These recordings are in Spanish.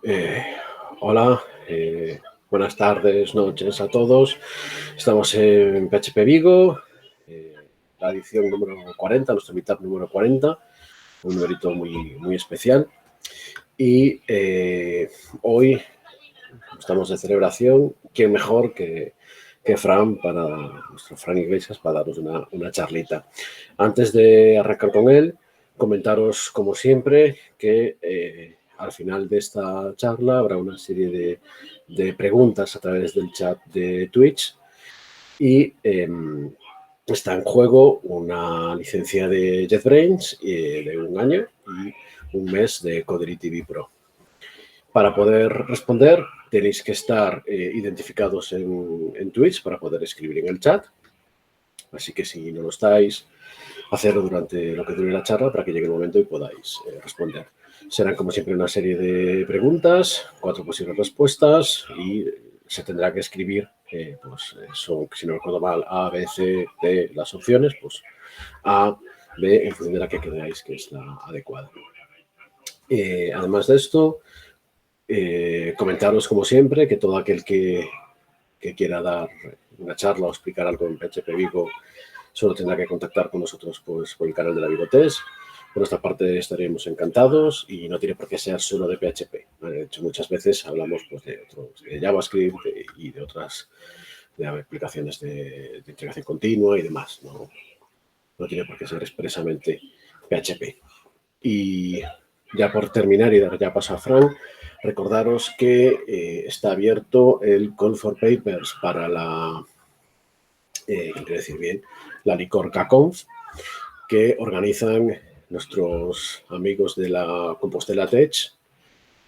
Eh, Hola, buenas tardes, noches a todos. Estamos en PHP Vigo, la edición número 40, nuestro meetup número 40, un numerito muy especial. Y hoy estamos de celebración. ¿Quién mejor que Fran, nuestro Fran Iglesias, para darnos una charlita? Antes de arrancar con él, comentaros, como siempre, que al final de esta charla habrá una serie de preguntas a través del chat de Twitch y está en juego una licencia de JetBrains de 1 año y 1 mes de Codery TV Pro. Para poder responder tenéis que estar identificados en Twitch para poder escribir en el chat. Así que si no lo estáis, hacerlo durante lo que dure la charla para que llegue el momento y podáis responder. Serán, como siempre, una serie de preguntas, 4 posibles respuestas y se tendrá que escribir, son, si no recuerdo mal, A, B, C, D, las opciones, pues A, B, en función de la que creáis que es la adecuada. Además de esto, comentaros, como siempre, que todo aquel que quiera dar una charla o explicar algo en PHP Vigo solo tendrá que contactar con nosotros pues, por el canal de la Vigotest. Por nuestra parte estaremos encantados y no tiene por qué ser solo de PHP. De hecho, muchas veces hablamos pues, de JavaScript y de otras aplicaciones de integración continua y demás. No tiene por qué ser expresamente PHP. Y ya por terminar y dar ya paso a Fran, recordaros que está abierto el Call for Papers para quiero decir bien, la Licorca Conf, que organizan nuestros amigos de la Compostela Tech.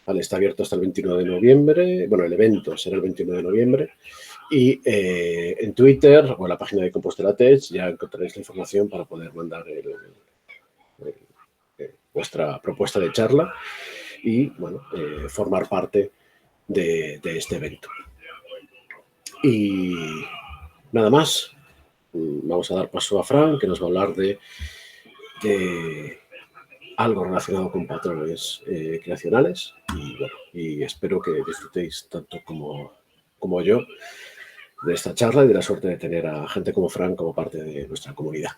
Vale, está abierto hasta el 21 de noviembre. Bueno, el evento será el 21 de noviembre. Y en Twitter o en la página de Compostela Tech ya encontraréis la información para poder mandar vuestra propuesta de charla y, bueno, formar parte de este evento. Y nada más. Vamos a dar paso a Fran, que nos va a hablar de algo relacionado con patrones creacionales y, bueno, y espero que disfrutéis tanto como yo de esta charla y de la suerte de tener a gente como Fran como parte de nuestra comunidad.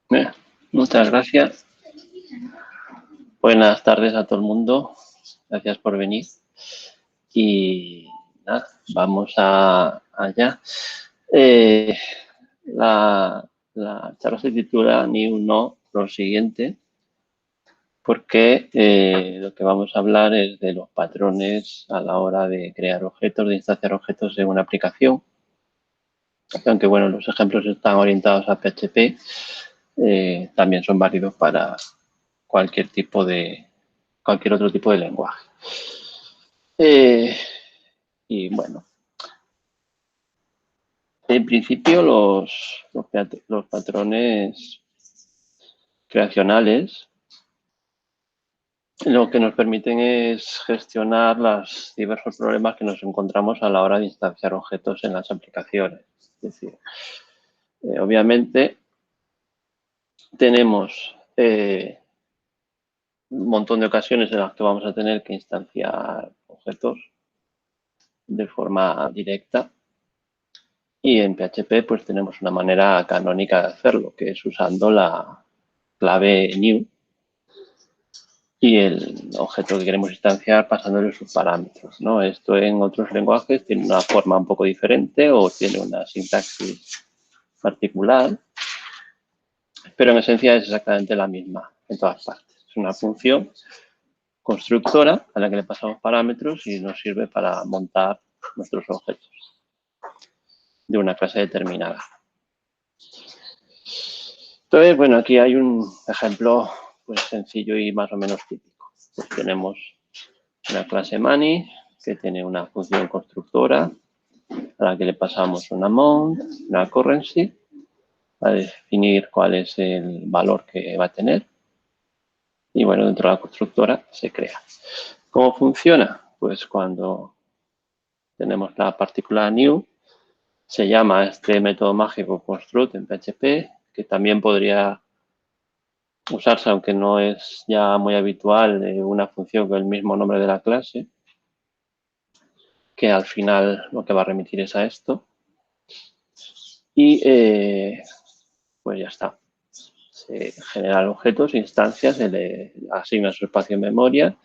Bien, muchas gracias. Buenas tardes a todo el mundo. Gracias por venir. Y nada, vamos allá. La charla se titula Ni un no, lo siguiente, porque lo que vamos a hablar es de los patrones a la hora de crear objetos, de instanciar objetos en una aplicación. Aunque bueno, los ejemplos están orientados a PHP, también son válidos para cualquier otro tipo de lenguaje. Y bueno, en principio los patrones creacionales lo que nos permiten es gestionar los diversos problemas que nos encontramos a la hora de instanciar objetos en las aplicaciones. Es decir, obviamente tenemos un montón de ocasiones en las que vamos a tener que instanciar objetos de forma directa y en PHP pues tenemos una manera canónica de hacerlo, que es usando la clave new y el objeto que queremos instanciar pasándole sus parámetros, ¿no? Esto en otros lenguajes tiene una forma un poco diferente o tiene una sintaxis particular, pero en esencia es exactamente la misma en todas partes. Es una función constructora a la que le pasamos parámetros y nos sirve para montar nuestros objetos de una clase determinada. Entonces, bueno, aquí hay un ejemplo pues sencillo y más o menos típico. Pues tenemos una clase money que tiene una función constructora a la que le pasamos un amount, una currency, para definir cuál es el valor que va a tener. Y bueno, dentro de la constructora se crea. ¿Cómo funciona? Pues cuando tenemos la partícula new, se llama este método mágico construct en PHP, que también podría usarse, aunque no es ya muy habitual, una función con el mismo nombre de la clase, que al final lo que va a remitir es a esto. Y pues ya está. Se generan objetos, instancias, se le asigna su espacio en memoria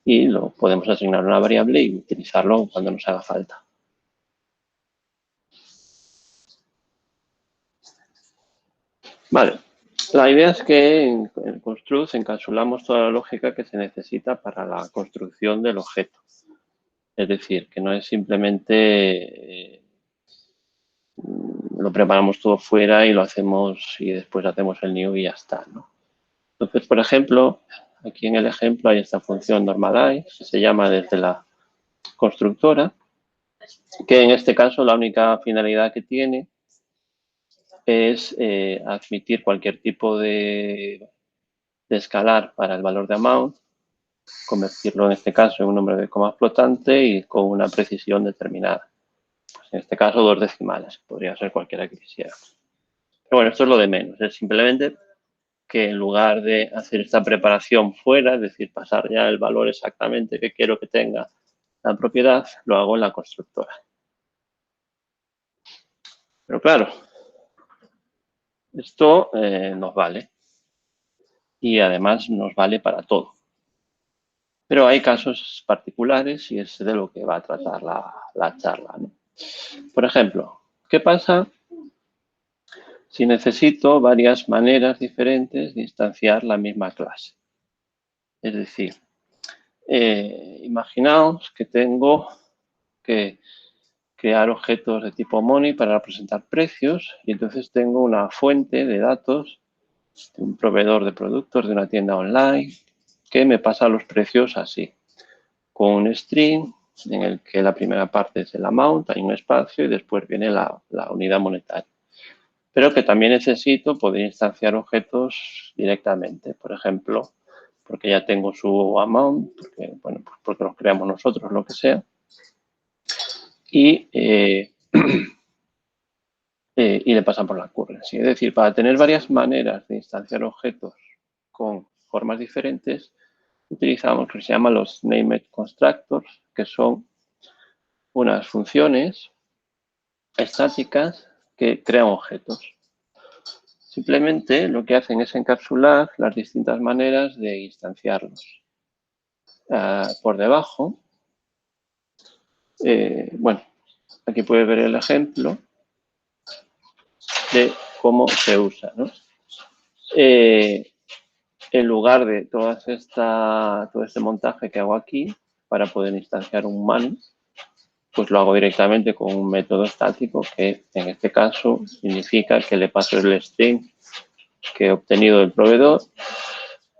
y lo podemos asignar a una variable y utilizarlo cuando nos haga falta. Vale. La idea es que en Construct encapsulamos toda la lógica que se necesita para la construcción del objeto. Es decir, que no es simplemente lo preparamos todo fuera y lo hacemos y después hacemos el new y ya está, ¿no? Entonces, por ejemplo, aquí en el ejemplo hay esta función normalize, que se llama desde la constructora, que en este caso la única finalidad que tiene es admitir cualquier tipo de escalar para el valor de amount, convertirlo en este caso en un número de coma flotante y con una precisión determinada. Pues en este caso 2 decimales, podría ser cualquiera que quisiera. Pero bueno, esto es lo de menos, es simplemente que en lugar de hacer esta preparación fuera, es decir, pasar ya el valor exactamente que quiero que tenga la propiedad, lo hago en la constructora. Pero claro, esto nos vale y además nos vale para todo. Pero hay casos particulares y es de lo que va a tratar la charla, ¿no? Por ejemplo, ¿qué pasa si necesito varias maneras diferentes de instanciar la misma clase? Es decir, imaginaos que tengo que crear objetos de tipo money para representar precios y entonces tengo una fuente de datos de un proveedor de productos de una tienda online que me pasa los precios así, con un string en el que la primera parte es el amount, hay un espacio y después viene la unidad monetaria. Pero que también necesito poder instanciar objetos directamente, por ejemplo, porque ya tengo su amount, porque, bueno, pues porque los creamos nosotros, lo que sea, y le pasan por la currency. Es decir, para tener varias maneras de instanciar objetos con formas diferentes, utilizamos lo que se llama los named constructors, que son unas funciones estáticas que crean objetos. Simplemente lo que hacen es encapsular las distintas maneras de instanciarlos. Por debajo, bueno, aquí puedes ver el ejemplo de cómo se usa, ¿no? En lugar de todo este montaje que hago aquí para poder instanciar un man, pues lo hago directamente con un método estático que en este caso significa que le paso el string que he obtenido del proveedor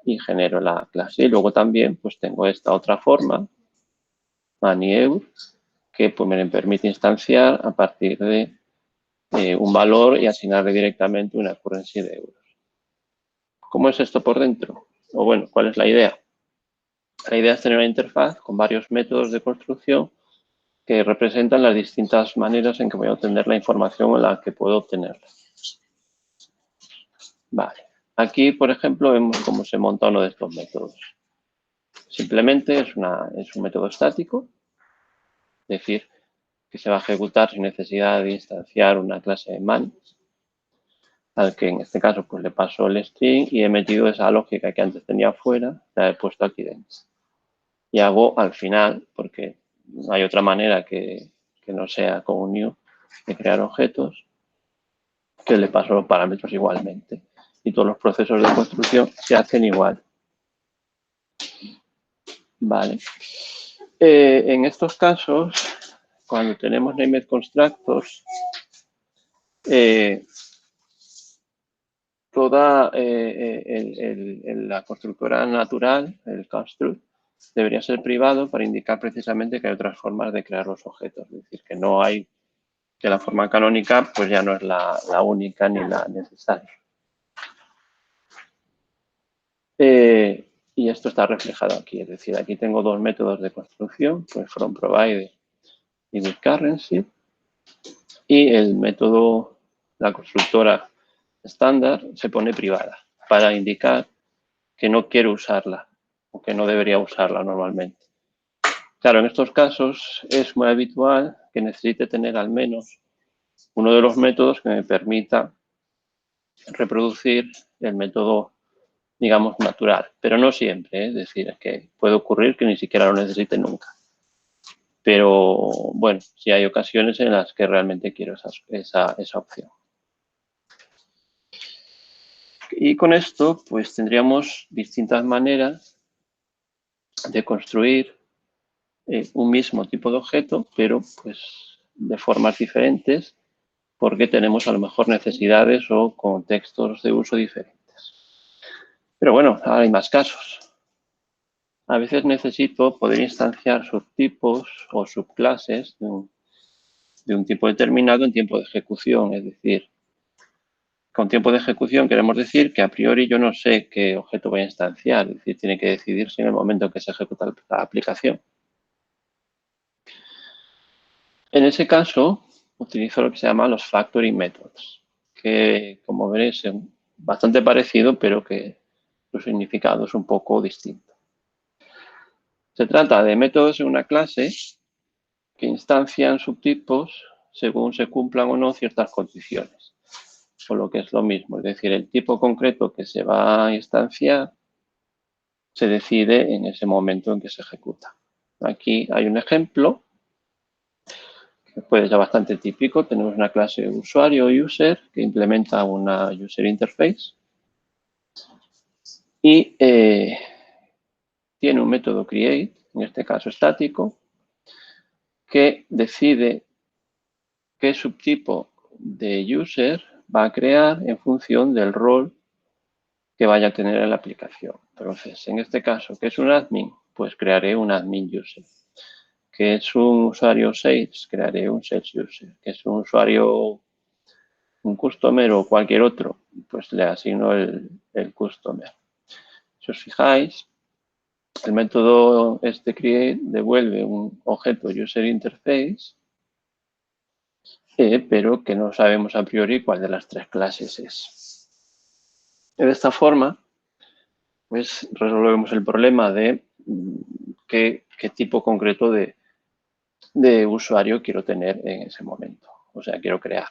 y genero la clase. Y luego también pues tengo esta otra forma, moneyEur, que pues, me permite instanciar a partir de un valor y asignarle directamente una currency de euros. ¿Cómo es esto por dentro? O bueno, ¿cuál es la idea? La idea es tener una interfaz con varios métodos de construcción que representan las distintas maneras en que voy a obtener la información en la que puedo obtenerla. Vale. Aquí, por ejemplo, vemos cómo se monta uno de estos métodos. Simplemente es un método estático, es decir, que se va a ejecutar sin necesidad de instanciar una clase de man, al que en este caso pues le paso el string y he metido esa lógica que antes tenía fuera, la he puesto aquí dentro. Y hago al final, porque no hay otra manera que no sea con un new, de crear objetos, que le paso los parámetros igualmente. Y todos los procesos de construcción se hacen igual. Vale. En estos casos, cuando tenemos named constructors, toda la constructora natural, el construct, debería ser privado para indicar precisamente que hay otras formas de crear los objetos. Es decir, que no hay, que la forma canónica pues ya no es la única ni la necesaria. Y esto está reflejado aquí, es decir, aquí tengo dos métodos de construcción, pues from provider y with currency, y el método, la constructora estándar, se pone privada para indicar que no quiero usarla o que no debería usarla normalmente. Claro, en estos casos es muy habitual que necesite tener al menos uno de los métodos que me permita reproducir el método, digamos, natural, pero no siempre, ¿eh? Es decir, es que puede ocurrir que ni siquiera lo necesite nunca. Pero bueno, sí hay ocasiones en las que realmente quiero esa opción. Y con esto, pues tendríamos distintas maneras de construir un mismo tipo de objeto, pero pues de formas diferentes, porque tenemos a lo mejor necesidades o contextos de uso diferentes. Pero bueno, ahora hay más casos. A veces necesito poder instanciar subtipos o subclases de un tipo determinado en tiempo de ejecución. Es decir, con tiempo de ejecución queremos decir que a priori yo no sé qué objeto voy a instanciar. Es decir, tiene que decidirse en el momento en que se ejecuta la aplicación. En ese caso, utilizo lo que se llama los factory methods, que como veréis es bastante parecido, pero que su significado es un poco distinto. Se trata de métodos en una clase que instancian subtipos según se cumplan o no ciertas condiciones, por lo que es lo mismo, es decir, el tipo concreto que se va a instanciar se decide en ese momento en que se ejecuta. Aquí hay un ejemplo que puede ser bastante típico. Tenemos una clase usuario user que implementa una user interface y tiene un método create, en este caso estático, que decide qué subtipo de user va a crear en función del rol que vaya a tener en la aplicación. Entonces, en este caso, ¿qué es un admin? Pues crearé un admin user. ¿Qué es un usuario sales? Crearé un sales user. ¿Qué es un usuario, un customer o cualquier otro? Pues le asigno el customer. Si os fijáis, el método este create devuelve un objeto user interface, pero que no sabemos a priori cuál de las tres clases es. De esta forma, pues resolvemos el problema de qué tipo concreto de usuario quiero tener en ese momento. O sea, quiero crear.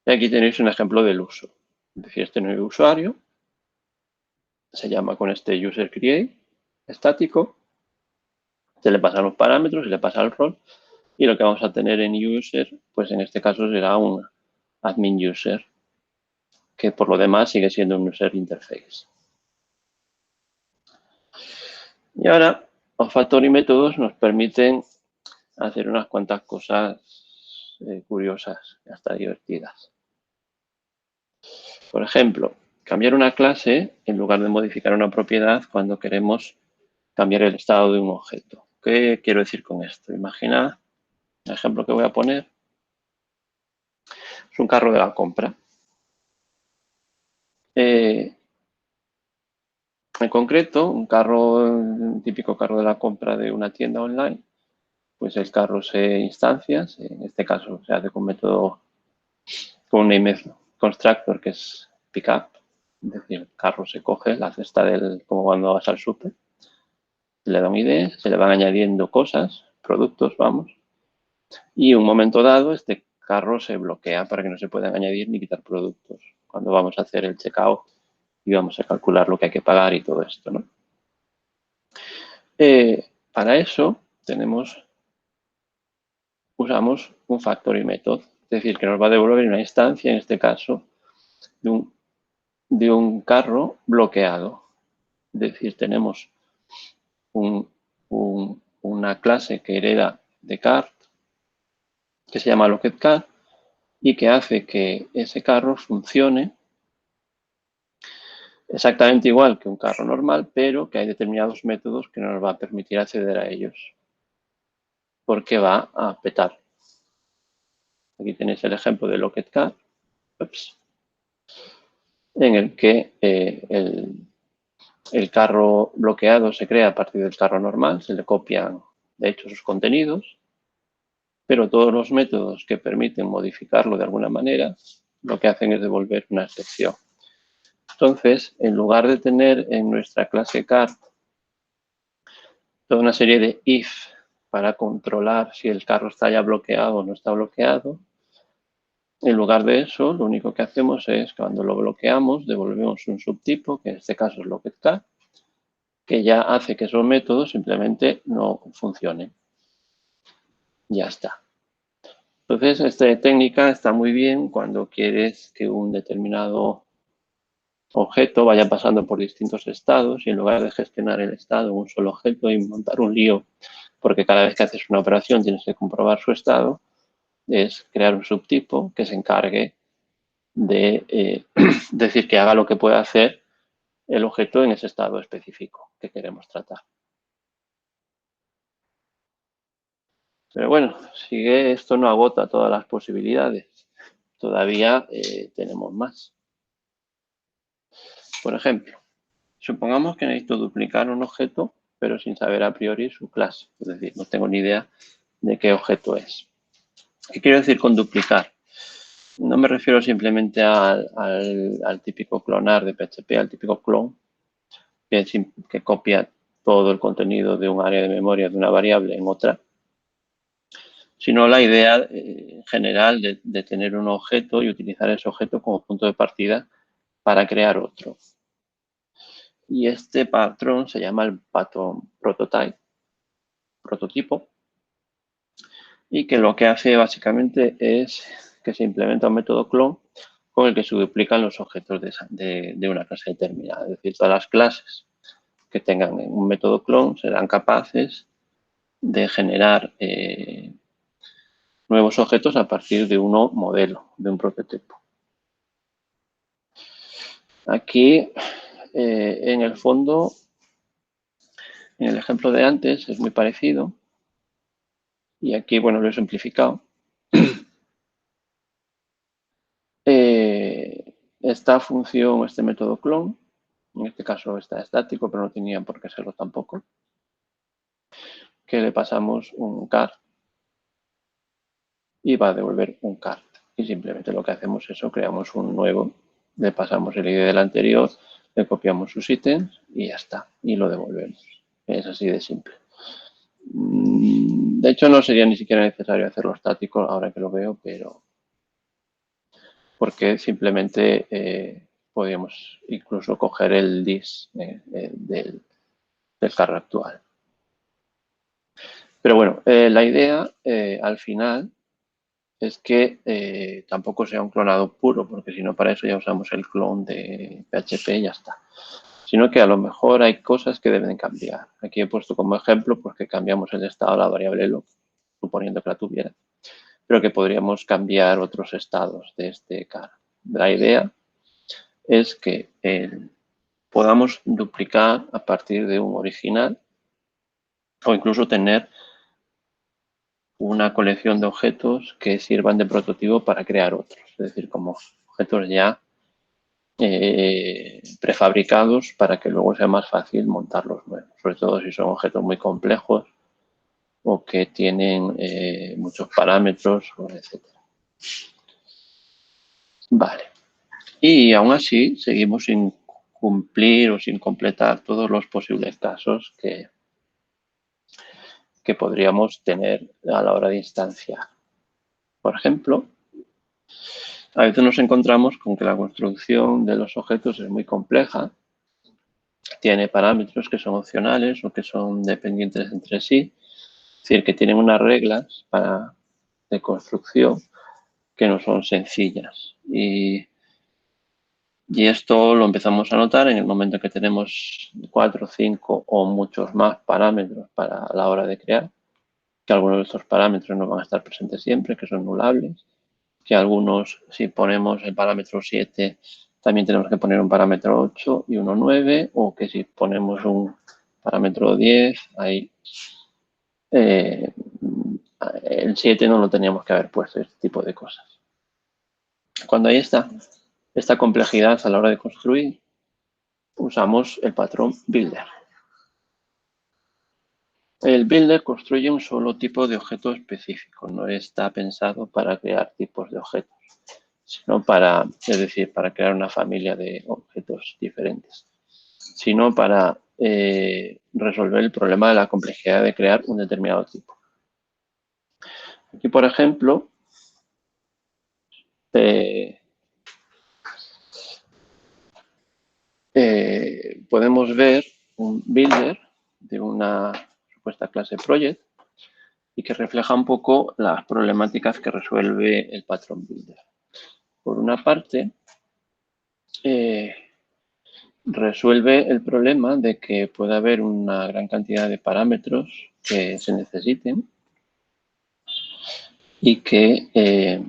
Y aquí tenéis un ejemplo del uso. Es decir, este nuevo usuario se llama con este user create estático, se le pasan los parámetros, se le pasa el rol, y lo que vamos a tener en user, pues en este caso será un admin user, que por lo demás sigue siendo un user interface. Y ahora, los factory métodos nos permiten hacer unas cuantas cosas curiosas, hasta divertidas. Por ejemplo, cambiar una clase en lugar de modificar una propiedad cuando queremos cambiar el estado de un objeto. ¿Qué quiero decir con esto? Imagina, el ejemplo que voy a poner es un carro de la compra. En concreto, un típico carro de la compra de una tienda online, pues el carro se instancia, en este caso se hace con método, con un name constructor que es pickup, es decir, el carro se coge la cesta como cuando vas al súper, se le da un ID, se le van añadiendo cosas, productos, vamos, y en un momento dado este carro se bloquea para que no se puedan añadir ni quitar productos cuando vamos a hacer el checkout y vamos a calcular lo que hay que pagar y todo esto, ¿no? Para eso usamos un factory method, es decir, que nos va a devolver una instancia, en este caso, de un carro bloqueado. Es decir, tenemos una clase que hereda de cart, que se llama LocketCart, y que hace que ese carro funcione exactamente igual que un carro normal, pero que hay determinados métodos que no nos va a permitir acceder a ellos, porque va a petar. Aquí tenéis el ejemplo de LocketCart, en el que el carro bloqueado se crea a partir del carro normal, se le copian, de hecho, sus contenidos, pero todos los métodos que permiten modificarlo de alguna manera, lo que hacen es devolver una excepción. Entonces, en lugar de tener en nuestra clase card toda una serie de if para controlar si el carro está ya bloqueado o no está bloqueado, en lugar de eso, lo único que hacemos es, cuando lo bloqueamos, devolvemos un subtipo, que en este caso es LocketCard, que ya hace que esos métodos simplemente no funcionen. Ya está. Entonces, esta técnica está muy bien cuando quieres que un determinado objeto vaya pasando por distintos estados y en lugar de gestionar el estado en un solo objeto y montar un lío, porque cada vez que haces una operación tienes que comprobar su estado, es crear un subtipo que se encargue de decir que haga lo que pueda hacer el objeto en ese estado específico que queremos tratar. Pero bueno, sigue, esto no agota todas las posibilidades. Todavía tenemos más. Por ejemplo, supongamos que necesito duplicar un objeto, pero sin saber a priori su clase. Es decir, no tengo ni idea de qué objeto es. ¿Qué quiero decir con duplicar? No me refiero simplemente al típico clonar de PHP, al típico clon, que copia todo el contenido de un área de memoria de una variable en otra, sino la idea general de tener un objeto y utilizar ese objeto como punto de partida para crear otro. Y este patrón se llama el pattern prototipo, y que lo que hace básicamente es que se implementa un método clon con el que se duplican los objetos de una clase determinada. Es decir, todas las clases que tengan un método clon serán capaces de generar nuevos objetos a partir de un modelo, de un prototipo. Aquí, en el fondo, en el ejemplo de antes es muy parecido. Y aquí, bueno, lo he simplificado. Esta función, este método clon, en este caso está estático, pero no tenía por qué serlo tampoco, que le pasamos un card y va a devolver un card. Y simplemente lo que hacemos es eso, creamos un nuevo, le pasamos el ID del anterior, le copiamos sus ítems y ya está, y lo devolvemos. Es así de simple. De hecho, no sería ni siquiera necesario hacerlo estático ahora que lo veo, pero porque simplemente podríamos incluso coger el dis del carro actual. Pero bueno, la idea al final es que tampoco sea un clonado puro, porque si no para eso ya usamos el clon de PHP y ya está. Sino que a lo mejor hay cosas que deben cambiar. Aquí he puesto como ejemplo pues que cambiamos el estado de la variable lock, suponiendo que la tuviera, pero que podríamos cambiar otros estados de este car. La idea es que podamos duplicar a partir de un original o incluso tener una colección de objetos que sirvan de prototipo para crear otros, es decir, como objetos ya prefabricados para que luego sea más fácil montar los nuevos, sobre todo si son objetos muy complejos o que tienen muchos parámetros, etc. Vale. Y aún así seguimos sin cumplir o sin completar todos los posibles casos que podríamos tener a la hora de instanciar. Por ejemplo, a veces nos encontramos con que la construcción de los objetos es muy compleja, tiene parámetros que son opcionales o que son dependientes entre sí, es decir, que tienen unas reglas de construcción que no son sencillas. Y esto lo empezamos a notar en el momento que tenemos 4, 5 o muchos más parámetros para la hora de crear, que algunos de estos parámetros no van a estar presentes siempre, que son nulables, que algunos, si ponemos el parámetro 7, también tenemos que poner un parámetro 8 y uno 9, o que si ponemos un parámetro 10, ahí el 7 no lo teníamos que haber puesto, este tipo de cosas. Cuando hay esta complejidad a la hora de construir, usamos el patrón builder. El builder construye un solo tipo de objeto específico, no está pensado para crear tipos de objetos. sino es decir, para crear una familia de objetos diferentes, sino para resolver el problema de la complejidad de crear un determinado tipo. Aquí, por ejemplo, podemos ver un builder de una supuesta clase project y que refleja un poco las problemáticas que resuelve el patrón builder. Por una parte, resuelve el problema de que puede haber una gran cantidad de parámetros que se necesiten y que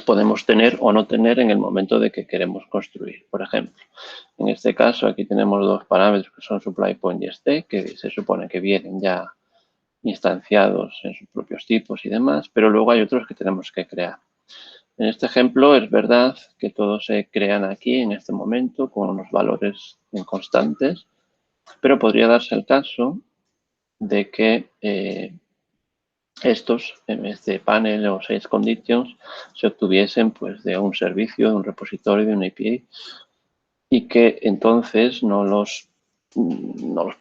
podemos tener o no tener en el momento de que queremos construir. Por ejemplo, en este caso aquí tenemos dos parámetros que son supply point y state, que se supone que vienen ya instanciados en sus propios tipos y demás, pero luego hay otros que tenemos que crear. En este ejemplo es verdad que todos se crean aquí en este momento con unos valores inconstantes, pero podría darse el caso de que estos, en vez de panel o set conditions, se obtuviesen pues, de un servicio, de un repositorio, de una API, y que entonces no los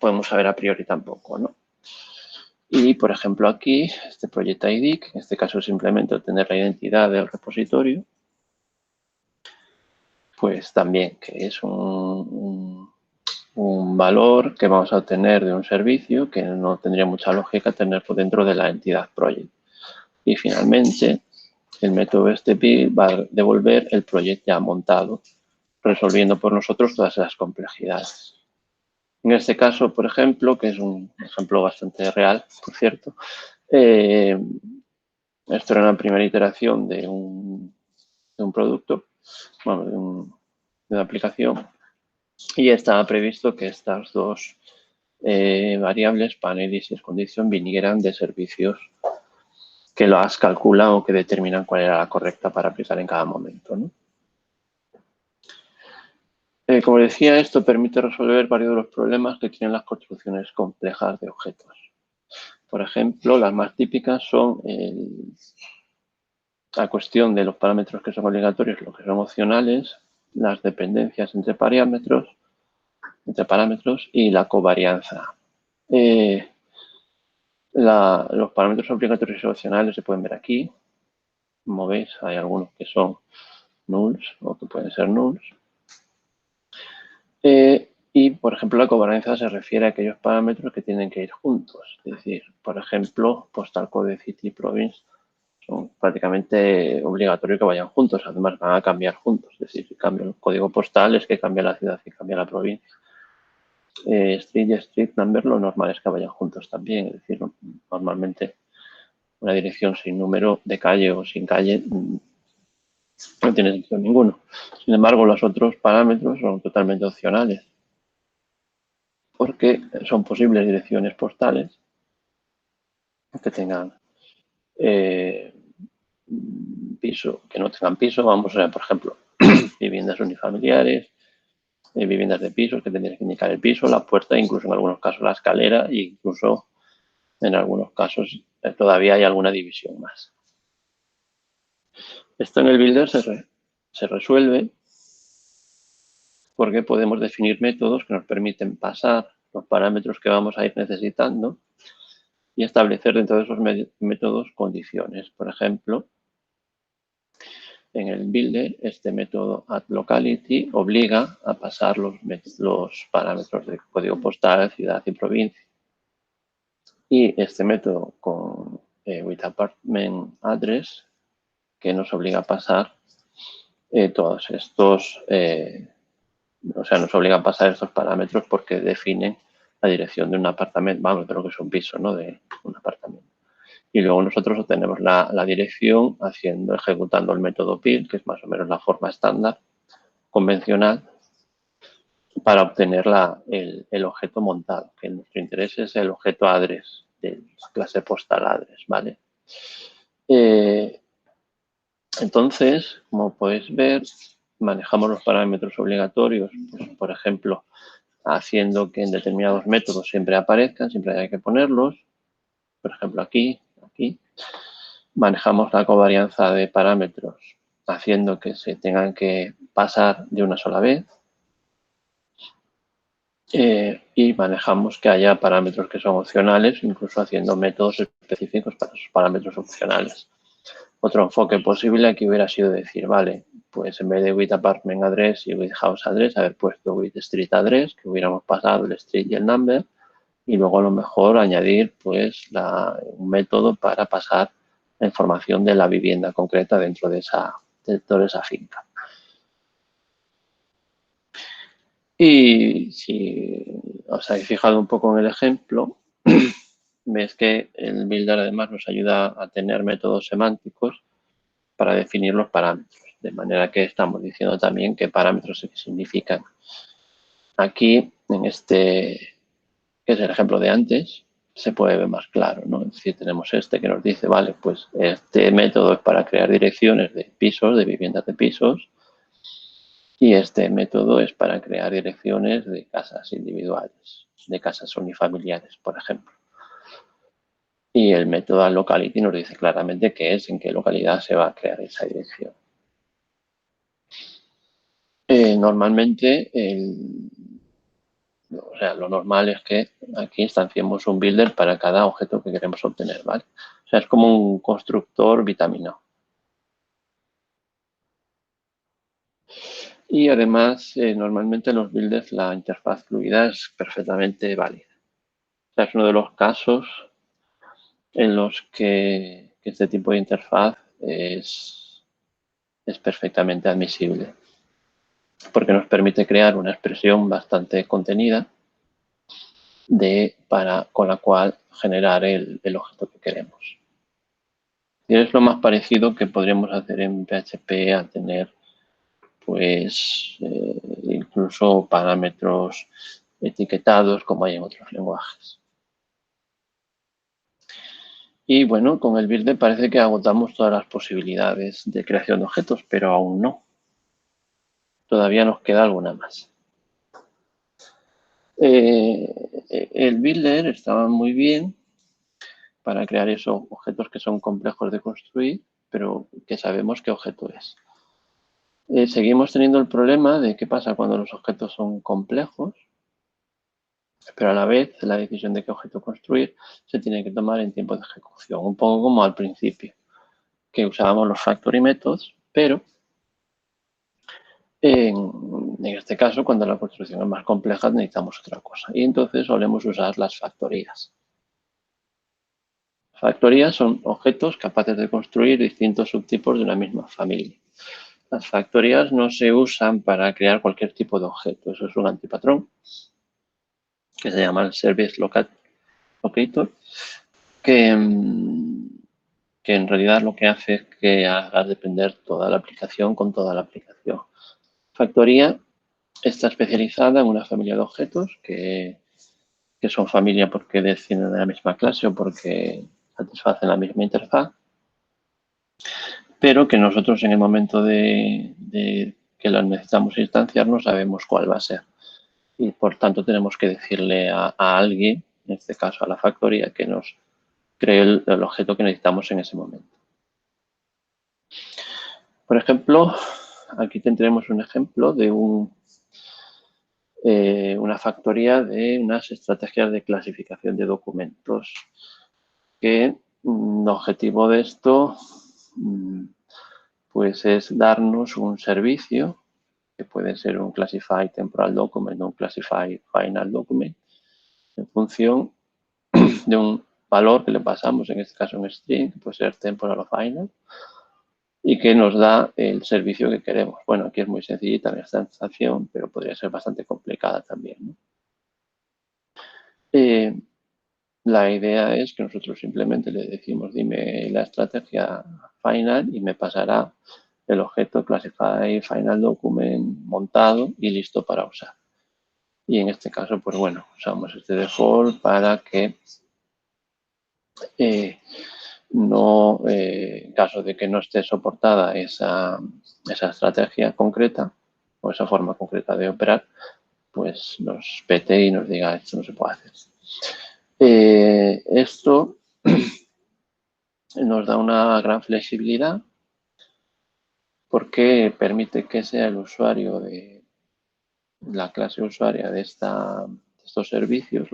podemos saber a priori tampoco, ¿no? Y, por ejemplo, aquí, este Project ID, que en este caso es simplemente obtener la identidad del repositorio, pues también que es un valor que vamos a obtener de un servicio que no tendría mucha lógica tenerlo dentro de la entidad project. Y finalmente, el método este build va a devolver el proyecto ya montado, resolviendo por nosotros todas esas complejidades. En este caso, por ejemplo, que es un ejemplo bastante real, por cierto, esto era una primera iteración de un producto, bueno, de una aplicación, y estaba previsto que estas dos variables, panel y syscondition, vinieran de servicios que las calculan o que determinan cuál era la correcta para aplicar en cada momento, ¿no? Como decía, esto permite resolver varios de los problemas que tienen las construcciones complejas de objetos. Por ejemplo, las más típicas son la cuestión de los parámetros que son obligatorios, los que son opcionales, las dependencias entre parámetros y la covarianza. Los parámetros obligatorios y opcionales se pueden ver aquí. Como veis, hay algunos que son nulls o que pueden ser nulls. Y, por ejemplo, la covarianza se refiere a aquellos parámetros que tienen que ir juntos. Es decir, por ejemplo, postal code, city, province son prácticamente obligatorios que vayan juntos. Además, van a cambiar juntos. Es decir, si cambia el código postal es que cambia la ciudad y cambia la provincia. Street y street number, lo normal es que vayan juntos también. Es decir, normalmente una dirección sin número de calle o sin calle no tiene sentido ninguno. Sin embargo, los otros parámetros son totalmente opcionales, porque son posibles direcciones postales que tengan piso, que no tengan piso. Vamos a ver, por ejemplo, viviendas unifamiliares, viviendas de pisos que tendrían que indicar el piso, la puerta, incluso en algunos casos la escalera e incluso en algunos casos todavía hay alguna división más. Esto en el builder se resuelve porque podemos definir métodos que nos permiten pasar los parámetros que vamos a ir necesitando y establecer dentro de esos métodos condiciones. Por ejemplo, en el builder, este método addLocality obliga a pasar los parámetros de código postal, ciudad y provincia. Y este método con withApartmentAddress, que nos obliga a pasar todos estos, nos obliga a pasar estos parámetros porque definen la dirección de un apartamento, vamos, de lo que es un piso, ¿no? De un apartamento. Y luego nosotros obtenemos la dirección ejecutando el método build, que es más o menos la forma estándar, convencional, para obtener el objeto montado, que nuestro interés es el objeto address, de la clase postal address, ¿vale? Entonces, como podéis ver, manejamos los parámetros obligatorios, pues, por ejemplo, haciendo que en determinados métodos siempre aparezcan, siempre hay que ponerlos. Por ejemplo, aquí. Manejamos la covarianza de parámetros haciendo que se tengan que pasar de una sola vez. Y manejamos que haya parámetros que son opcionales, incluso haciendo métodos específicos para esos parámetros opcionales. Otro enfoque posible aquí hubiera sido decir, vale, pues en vez de with apartment address y with house address, haber puesto with street address, que hubiéramos pasado el street y el number, y luego a lo mejor añadir pues un método para pasar la información de la vivienda concreta dentro de esa finca. Y si os habéis fijado un poco en el ejemplo, ves que el builder además nos ayuda a tener métodos semánticos para definir los parámetros, de manera que estamos diciendo también qué parámetros significan. Aquí, en este, que es el ejemplo de antes, se puede ver más claro, ¿no? Es decir, tenemos este que nos dice, vale, pues este método es para crear direcciones de pisos, de viviendas de pisos, y este método es para crear direcciones de casas individuales, de casas unifamiliares, por ejemplo. Y el método locality nos dice claramente qué es, en qué localidad se va a crear esa dirección. Normalmente, lo normal es que aquí instanciemos un builder para cada objeto que queremos obtener, ¿vale? O sea, es como un constructor vitaminado. Y además, normalmente en los builders la interfaz fluida es perfectamente válida. O sea, es uno de los casos en los que este tipo de interfaz es perfectamente admisible, porque nos permite crear una expresión bastante contenida con la cual generar el objeto que queremos. Y es lo más parecido que podríamos hacer en PHP a tener pues incluso parámetros etiquetados como hay en otros lenguajes. Y bueno, con el builder parece que agotamos todas las posibilidades de creación de objetos, pero aún no. Todavía nos queda alguna más. El builder estaba muy bien para crear esos objetos que son complejos de construir, pero que sabemos qué objeto es. Seguimos teniendo el problema de qué pasa cuando los objetos son complejos, pero a la vez la decisión de qué objeto construir se tiene que tomar en tiempo de ejecución, un poco como al principio, que usábamos los factory methods, pero en este caso, cuando la construcción es más compleja, necesitamos otra cosa. Y entonces solemos usar las factorías. Factorías son objetos capaces de construir distintos subtipos de una misma familia. Las factorías no se usan para crear cualquier tipo de objeto. Eso es un antipatrón que se llama el Service Locator, que en realidad lo que hace es que haga depender toda la aplicación con toda la aplicación. Factoría está especializada en una familia de objetos que son familia porque descienden de la misma clase o porque satisfacen la misma interfaz, pero que nosotros en el momento de que las necesitamos instanciar no sabemos cuál va a ser. Y por tanto tenemos que decirle a alguien, en este caso a la factoría, que nos cree el objeto que necesitamos en ese momento. Por ejemplo, aquí tendremos un ejemplo de una factoría de unas estrategias de clasificación de documentos, que el objetivo de esto pues es darnos un servicio que puede ser un Classified Temporal Document o un Classified Final Document en función de un valor que le pasamos, en este caso un string, que puede ser temporal o final, y que nos da el servicio que queremos. Bueno, aquí es muy sencillita la instanciación, pero podría ser bastante complicada también, ¿no? La idea es que nosotros simplemente le decimos, dime la estrategia final y me pasará el objeto Classify Final Document montado y listo para usar. Y en este caso, pues bueno, usamos este default para que en caso de que no esté soportada esa estrategia concreta o esa forma concreta de operar, pues nos pete y nos diga esto no se puede hacer. Esto nos da una gran flexibilidad porque permite que sea el usuario de la clase usuaria de estos servicios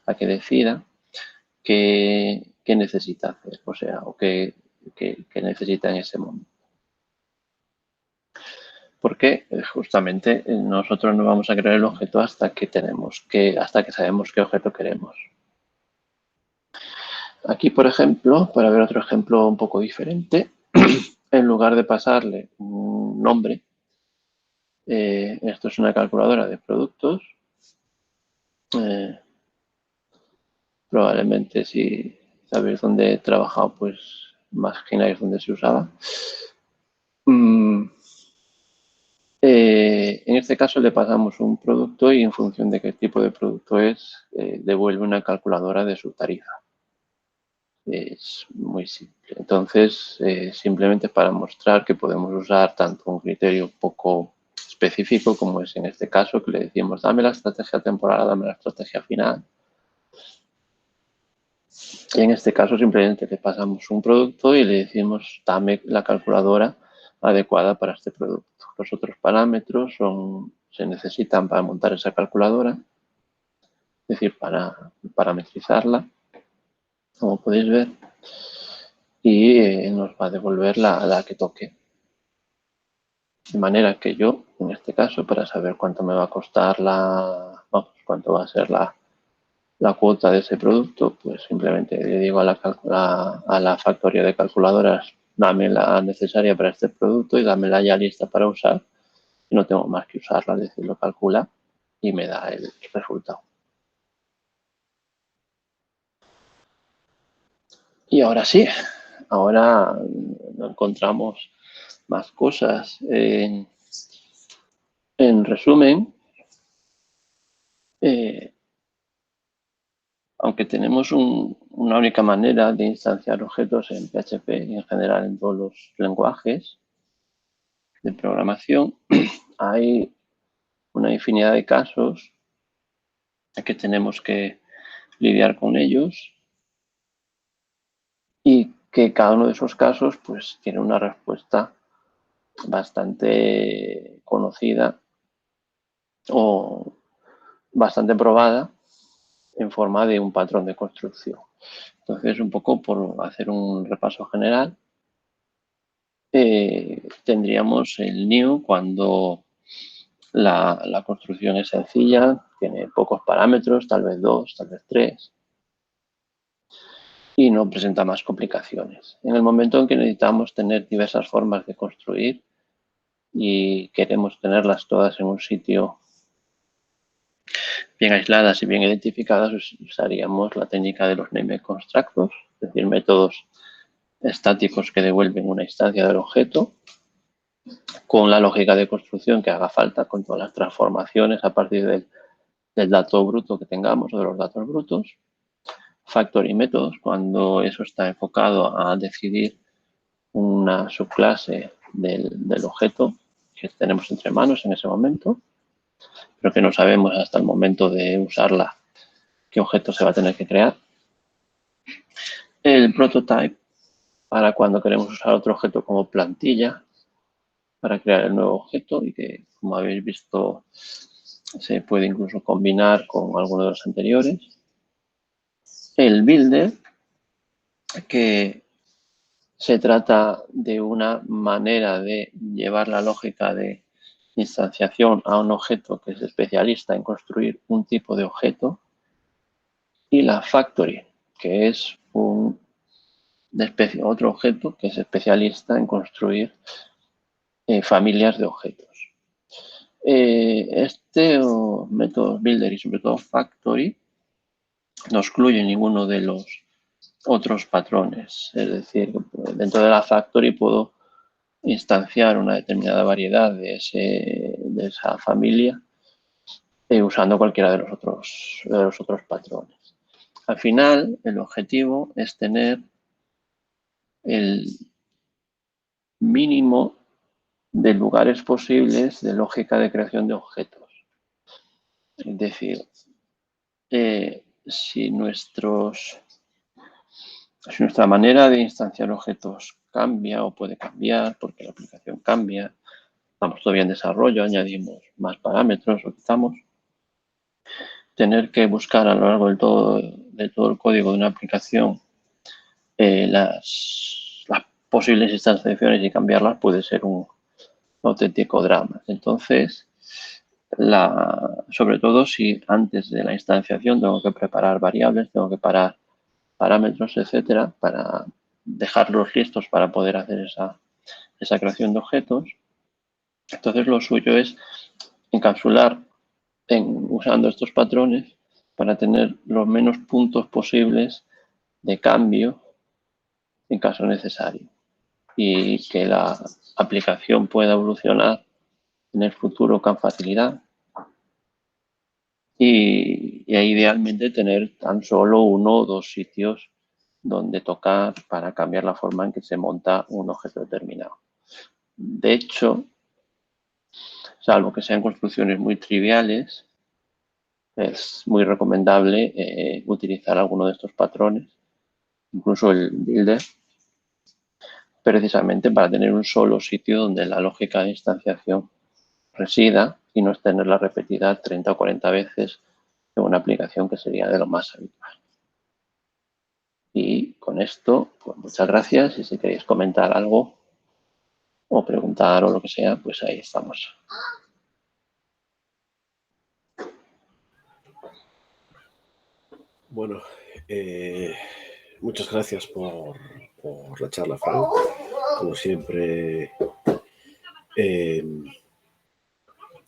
la que decida qué necesita hacer, o sea, o qué necesita en ese momento. Porque justamente nosotros no vamos a crear el objeto hasta que sabemos qué objeto queremos. Aquí, por ejemplo, para ver otro ejemplo un poco diferente, en lugar de pasarle un nombre, esto es una calculadora de productos. Probablemente si sabéis dónde he trabajado, pues imagináis dónde se usaba. En este caso le pasamos un producto y en función de qué tipo de producto es, devuelve una calculadora de su tarifa. Es muy simple. Entonces, simplemente para mostrar que podemos usar tanto un criterio poco específico como es en este caso, que le decimos dame la estrategia temporal, dame la estrategia final. Y en este caso simplemente le pasamos un producto y le decimos dame la calculadora adecuada para este producto. Los otros parámetros se necesitan para montar esa calculadora, es decir, para parametrizarla, como podéis ver, y nos va a devolver la que toque. De manera que yo, en este caso, para saber cuánto me va a costar cuánto va a ser la cuota de ese producto, pues simplemente le digo a la factoría de calculadoras, dame la necesaria para este producto y dámela ya lista para usar. Y no tengo más que usarla, es decir, lo calcula y me da el resultado. Y ahora sí, ahora encontramos más cosas. En resumen, aunque tenemos una única manera de instanciar objetos en PHP y en general en todos los lenguajes de programación, hay una infinidad de casos que tenemos que lidiar con ellos y que cada uno de esos casos pues tiene una respuesta bastante conocida o bastante probada en forma de un patrón de construcción. Entonces, un poco por hacer un repaso general, tendríamos el new cuando la construcción es sencilla, tiene pocos parámetros, tal vez 2, tal vez 3, y no presenta más complicaciones. En el momento en que necesitamos tener diversas formas de construir y queremos tenerlas todas en un sitio bien aisladas y bien identificadas, usaríamos la técnica de los named constructors, es decir, métodos estáticos que devuelven una instancia del objeto con la lógica de construcción que haga falta, con todas las transformaciones a partir del dato bruto que tengamos o de los datos brutos. Factory métodos, cuando eso está enfocado a decidir una subclase del objeto que tenemos entre manos en ese momento, pero que no sabemos hasta el momento de usarla qué objeto se va a tener que crear. El prototype, para cuando queremos usar otro objeto como plantilla para crear el nuevo objeto y que, como habéis visto, se puede incluso combinar con alguno de los anteriores. El builder, que se trata de una manera de llevar la lógica de instanciación a un objeto que es especialista en construir un tipo de objeto. Y la factory, que es otro objeto que es especialista en construir familias de objetos. Este método builder y sobre todo factory no excluye ninguno de los otros patrones. Es decir, dentro de la factory puedo instanciar una determinada variedad de esa familia usando cualquiera de los otros patrones. Al final, el objetivo es tener el mínimo de lugares posibles de lógica de creación de objetos. Es decir, si nuestra manera de instanciar objetos cambia o puede cambiar porque la aplicación cambia. Estamos todavía en desarrollo, añadimos más parámetros o quitamos. Tener que buscar a lo largo de todo el código de una aplicación las posibles instanciaciones y cambiarlas puede ser un auténtico drama. Entonces, sobre todo si antes de la instanciación tengo que preparar variables, tengo que parar parámetros, etcétera, para dejarlos listos para poder hacer esa creación de objetos. Entonces, lo suyo es encapsular usando estos patrones para tener los menos puntos posibles de cambio en caso necesario y que la aplicación pueda evolucionar en el futuro con facilidad y idealmente tener tan solo uno o dos sitios donde tocar para cambiar la forma en que se monta un objeto determinado. De hecho, salvo que sean construcciones muy triviales, es muy recomendable utilizar alguno de estos patrones, incluso el builder, precisamente para tener un solo sitio donde la lógica de instanciación resida y no es tenerla repetida 30 o 40 veces en una aplicación que sería de lo más habitual. Y con esto, pues muchas gracias y si queréis comentar algo o preguntar o lo que sea, pues ahí estamos. Bueno, muchas gracias por la charla, Frank. Como siempre,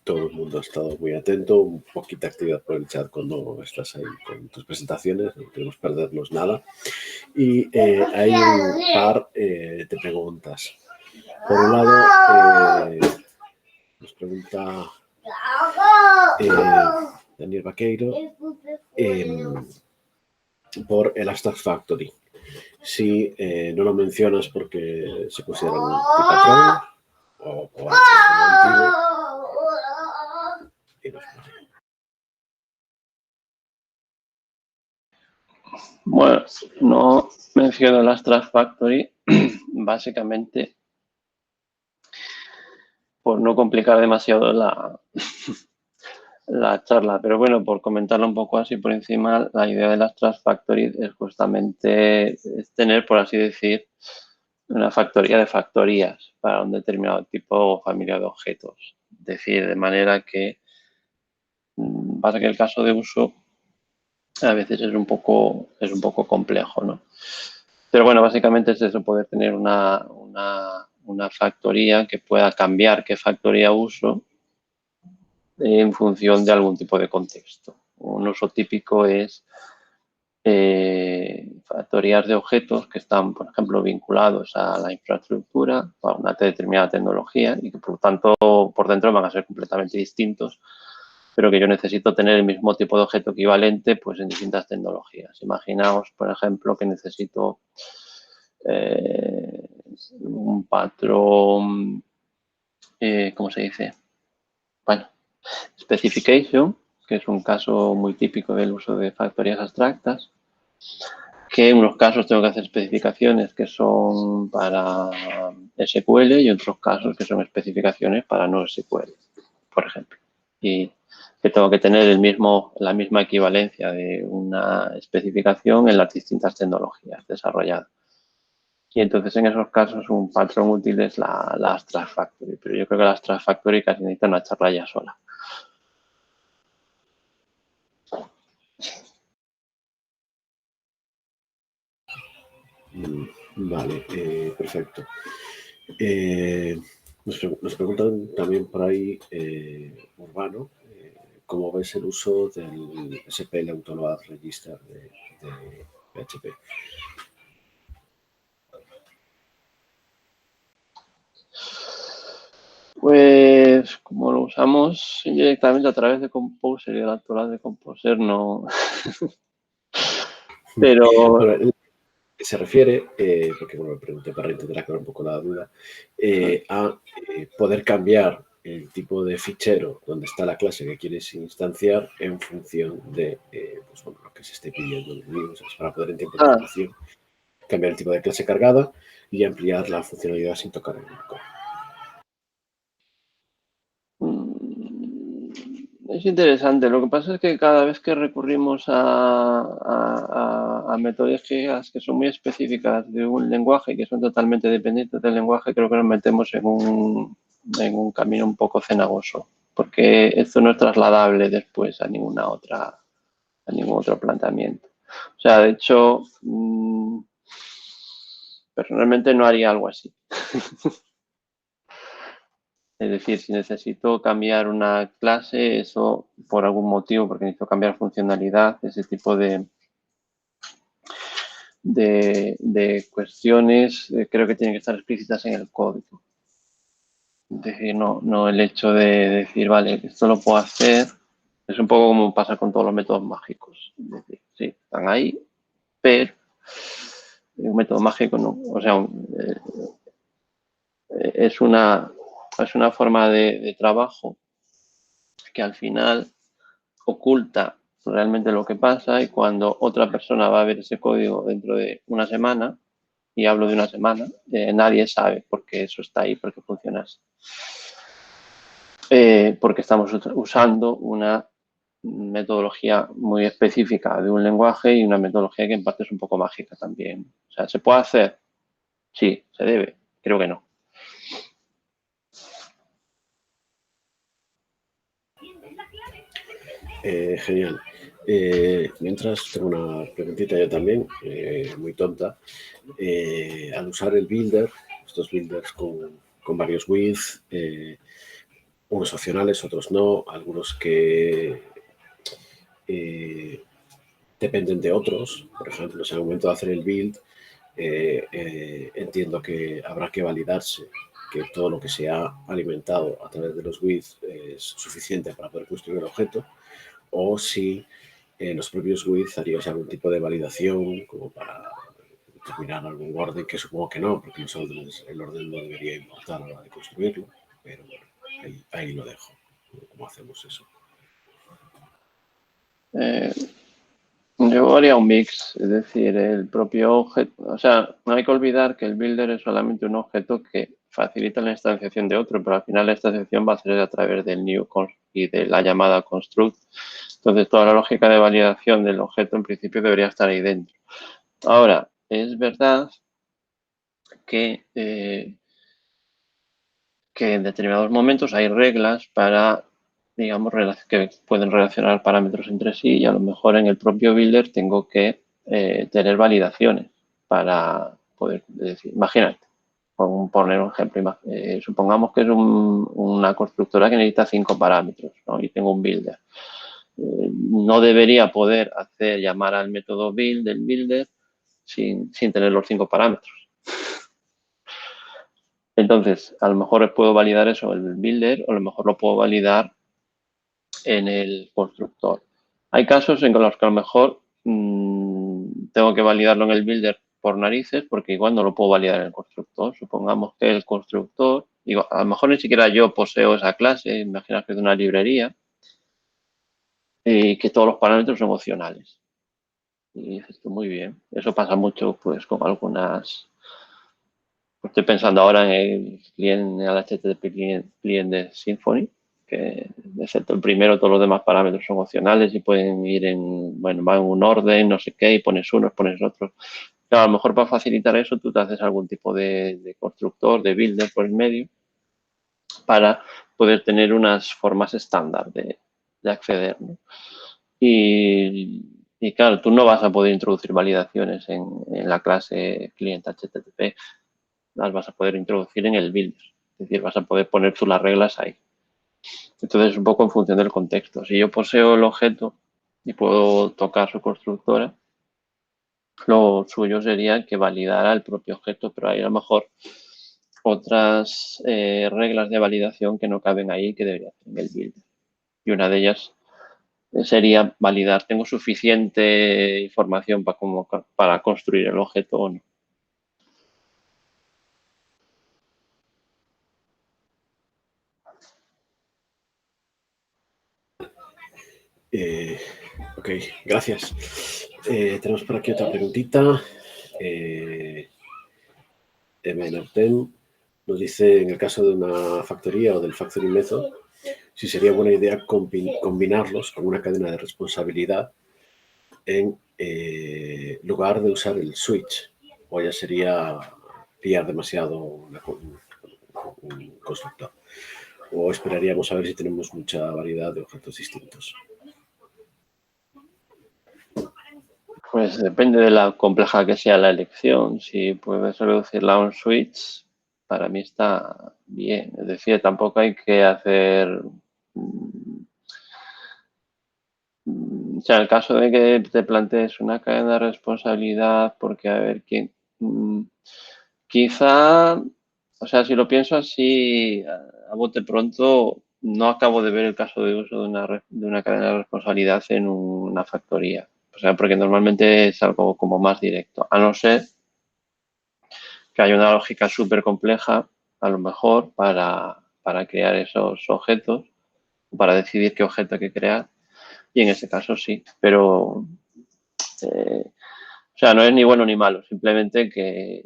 todo el mundo ha estado muy atento, un poquito de actividad por el chat cuando estás ahí con tus presentaciones, no queremos perdernos nada. Y hay un par de preguntas. Por un lado, nos pregunta Daniel Vaqueiro por el Abstract Factory. Si no lo mencionas porque se considera un patrón o Bueno, no menciono el Abstract Factory básicamente por no complicar demasiado la charla, pero bueno, por comentarlo un poco así por encima, la idea del Abstract Factory es justamente tener, por así decir, una factoría de factorías para un determinado tipo o familia de objetos. Es decir, de manera que pasa que el caso de uso a veces es un poco complejo, ¿no? Pero bueno, básicamente es eso, poder tener una factoría que pueda cambiar qué factoría uso en función de algún tipo de contexto. Un uso típico es factorías de objetos que están, por ejemplo, vinculados a la infraestructura o a una determinada tecnología y que, por tanto, por dentro van a ser completamente distintos, pero que yo necesito tener el mismo tipo de objeto equivalente pues, en distintas tecnologías. Imaginaos, por ejemplo, que necesito un patrón, ¿cómo se dice? Bueno, specification, que es un caso muy típico del uso de factorías abstractas, que en unos casos tengo que hacer especificaciones que son para SQL y en otros casos que son especificaciones para no SQL, por ejemplo. Y que tengo que tener la misma equivalencia de una especificación en las distintas tecnologías desarrolladas. Y entonces en esos casos un patrón útil es la Abstract Factory, pero yo creo que la Abstract Factory casi necesita una charla ya sola. Vale, perfecto. Nos preguntan también por ahí, Urbano, ¿cómo ves el uso del SPL Autoload Register de PHP? Pues como lo usamos directamente a través de Composer y el Autoload de Composer no... Pero... Bueno, se refiere, porque bueno, me pregunté para intentar aclarar un poco la duda, a poder cambiar el tipo de fichero donde está la clase que quieres instanciar en función de pues, bueno, lo que se esté pidiendo de mí, o sea, para poder en tiempo de ejecución cambiar el tipo de clase cargada y ampliar la funcionalidad sin tocar el código. Es interesante. Lo que pasa es que cada vez que recurrimos a metodologías que son muy específicas de un lenguaje, que son totalmente dependientes del lenguaje, creo que nos metemos en un camino un poco cenagoso, porque esto no es trasladable después a ningún otro planteamiento. O sea, de hecho, personalmente no haría algo así. Es decir, si necesito cambiar una clase, eso por algún motivo, porque necesito cambiar funcionalidad, ese tipo de cuestiones creo que tienen que estar explícitas en el código. Es decir, no el hecho de decir, vale, esto lo puedo hacer. Es un poco como pasa con todos los métodos mágicos. Es decir, sí, están ahí, pero un método mágico no. O sea, es una forma de trabajo que al final oculta realmente lo que pasa, y cuando otra persona va a ver ese código dentro de una semana, y hablo de una semana, nadie sabe por qué eso está ahí, por qué funciona así. Porque estamos usando una metodología muy específica de un lenguaje y una metodología que en parte es un poco mágica también. O sea, ¿se puede hacer? Sí, se debe. Creo que no. Genial. Mientras tengo una preguntita yo también, muy tonta. Al usar el builder, estos builders con varios widths, unos opcionales, otros no, algunos que dependen de otros. Por ejemplo, si al momento de hacer el build, entiendo que habrá que validarse que todo lo que se ha alimentado a través de los widths es suficiente para poder construir el objeto, o si en los propios widths harías algún tipo de validación como para determinar algún orden, que supongo que no, porque el orden no debería importar a la hora de construirlo, pero bueno, ahí lo dejo. ¿Cómo hacemos eso? Yo haría un mix, es decir, el propio objeto, o sea, no hay que olvidar que el builder es solamente un objeto que facilita la instanciación de otro, pero al final la instanciación va a ser a través del new y de la llamada construct. Entonces, toda la lógica de validación del objeto en principio debería estar ahí dentro. Ahora, es verdad que en determinados momentos hay reglas para, digamos, que pueden relacionar parámetros entre sí, y a lo mejor en el propio builder tengo que tener validaciones para poder decir, imagínate, poner un ejemplo, supongamos que es una constructora que necesita 5 parámetros, ¿no? Y tengo un builder. No debería poder llamar al método build del builder sin tener los 5 parámetros. Entonces, a lo mejor puedo validar eso en el builder, o a lo mejor lo puedo validar en el constructor. Hay casos en los que a lo mejor tengo que validarlo en el builder por narices, porque igual no lo puedo validar en el constructor. Supongamos que el constructor, digo, a lo mejor ni siquiera yo poseo esa clase, imagina que es de una librería, y que todos los parámetros son opcionales. Y dices tú, muy bien. Eso pasa mucho pues con algunas. Estoy pensando ahora en el cliente, el HTTP client de Symfony, que excepto el primero, todos los demás parámetros son opcionales y pueden ir va en un orden, no sé qué, y pones unos, pones otros. Claro, a lo mejor para facilitar eso tú te haces algún tipo de constructor, de builder por el medio, para poder tener unas formas estándar de acceder, ¿no? Y claro, tú no vas a poder introducir validaciones en la clase cliente HTTP, las vas a poder introducir en el builder. Es decir, vas a poder poner tú las reglas ahí. Entonces, un poco en función del contexto. Si yo poseo el objeto y puedo tocar su constructora, lo suyo sería que validara el propio objeto, pero hay a lo mejor otras reglas de validación que no caben ahí, que debería hacer en el builder. Y una de ellas sería validar, ¿tengo suficiente información para construir el objeto o no? Ok, gracias. Tenemos por aquí otra preguntita. MNOTEN nos dice, en el caso de una factoría o del factoring method, si sería buena idea combinarlos con una cadena de responsabilidad en lugar de usar el switch, o ya sería pillar demasiado un constructor. O esperaríamos a ver si tenemos mucha variedad de objetos distintos. Pues depende de la compleja que sea la elección. Si puedes reducirla a un switch, para mí está bien. Es decir, tampoco hay que hacer... O sea, en el caso de que te plantees una cadena de responsabilidad, porque a ver quién... Quizá, o sea, si lo pienso así a bote pronto, no acabo de ver el caso de uso de una cadena de responsabilidad en una factoría. O sea, porque normalmente es algo como más directo. A no ser que haya una lógica súper compleja, a lo mejor, para crear esos objetos, para decidir qué objeto hay que crear. Y en ese caso sí, pero o sea, no es ni bueno ni malo, simplemente que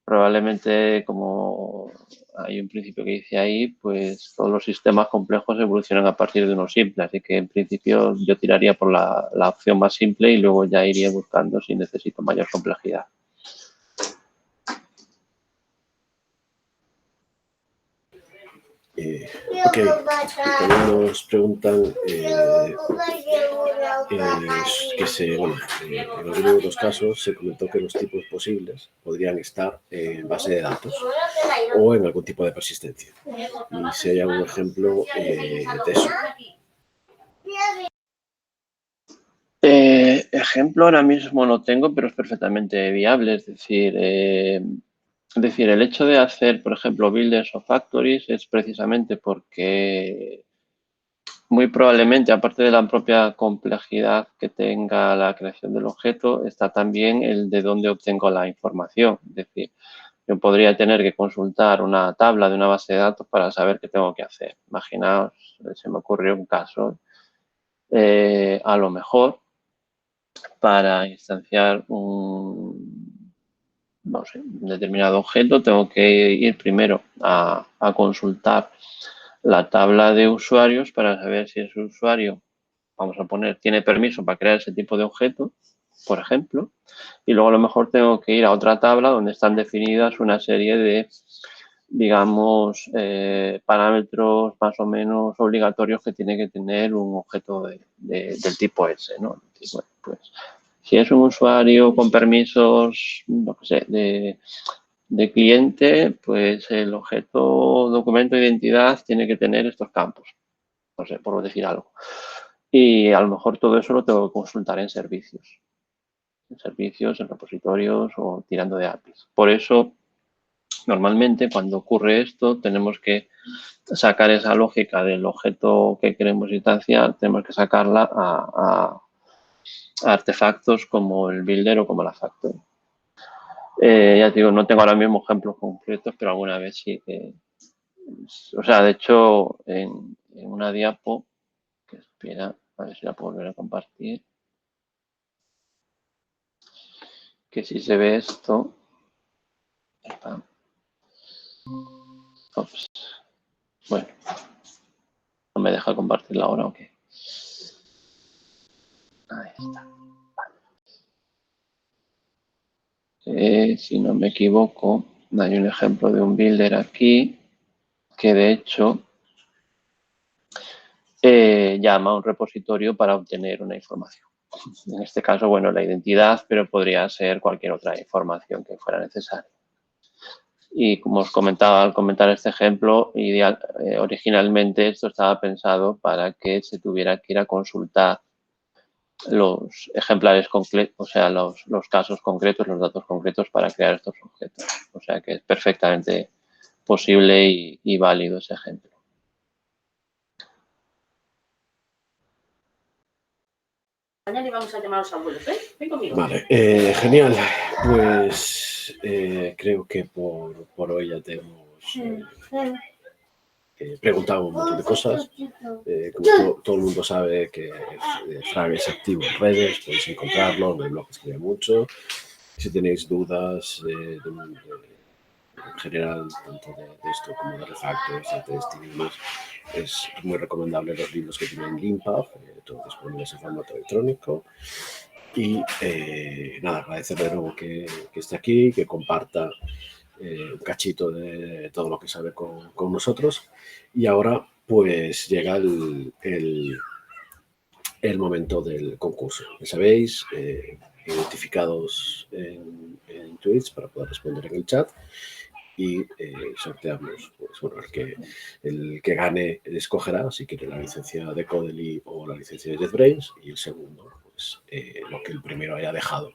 probablemente como hay un principio que dice ahí, pues todos los sistemas complejos evolucionan a partir de uno simple, así que en principio yo tiraría por la opción más simple y luego ya iría buscando si necesito mayor complejidad. Ok, también nos preguntan en algunos de los casos se comentó que los tipos posibles podrían estar en base de datos o en algún tipo de persistencia. Y si hay algún ejemplo de eso. Ejemplo ahora mismo no tengo, pero es perfectamente viable. Es decir, el hecho de hacer, por ejemplo, builders o factories es precisamente porque muy probablemente, aparte de la propia complejidad que tenga la creación del objeto, está también el de dónde obtengo la información. Es decir, yo podría tener que consultar una tabla de una base de datos para saber qué tengo que hacer. Imaginaos, se me ocurrió un caso, a lo mejor para instanciar no sé, un determinado objeto, tengo que ir primero a consultar la tabla de usuarios para saber si ese usuario, vamos a poner, tiene permiso para crear ese tipo de objeto, por ejemplo, y luego a lo mejor tengo que ir a otra tabla donde están definidas una serie de, digamos, parámetros más o menos obligatorios que tiene que tener un objeto del tipo S, ¿no? Bueno, pues si es un usuario con permisos, no sé, de cliente, pues el objeto documento de identidad tiene que tener estos campos, no sé, por decir algo. Y a lo mejor todo eso lo tengo que consultar en servicios, en repositorios o tirando de APIs. Por eso, normalmente cuando ocurre esto, tenemos que sacar esa lógica del objeto que queremos instanciar, tenemos que sacarla a artefactos como el builder o como la factory. Ya te digo, no tengo ahora mismo ejemplos concretos, pero alguna vez sí que... O sea, de hecho, en una diapo, que espera, a ver si la puedo volver a compartir, que si se ve esto... Ups. Bueno, no me deja compartirla ahora, ¿o qué? Ahí está. Si no me equivoco, hay un ejemplo de un builder aquí que de hecho llama a un repositorio para obtener una información. En este caso, bueno, la identidad, pero podría ser cualquier otra información que fuera necesaria. Y como os comentaba al comentar este ejemplo, originalmente esto estaba pensado para que se tuviera que ir a consultar los ejemplares concretos, o sea, los casos concretos, los datos concretos para crear estos objetos. O sea que es perfectamente posible y válido ese ejemplo. Mañana íbamos a llamar a los abuelos, ¿eh? Ven conmigo. Vale, genial. Pues creo que por hoy ya tenemos preguntado un montón de cosas. Como todo el mundo sabe que Frank es activo en redes, podéis encontrarlo, en el blog escribe mucho. Si tenéis dudas en general, tanto de esto como de refactors, de testing y demás, es muy recomendable los libros que tienen Limpub, todos disponibles en formato electrónico. Y nada, agradecerle de nuevo que esté aquí, que comparta un cachito de todo lo que sabe con nosotros. Y ahora pues llega el momento del concurso. Ya sabéis, identificados en Twitch para poder responder en el chat y sorteamos, pues bueno, el que gane escogerá si quiere la licencia de Codely o la licencia de JetBrains, y el segundo, pues lo que el primero haya dejado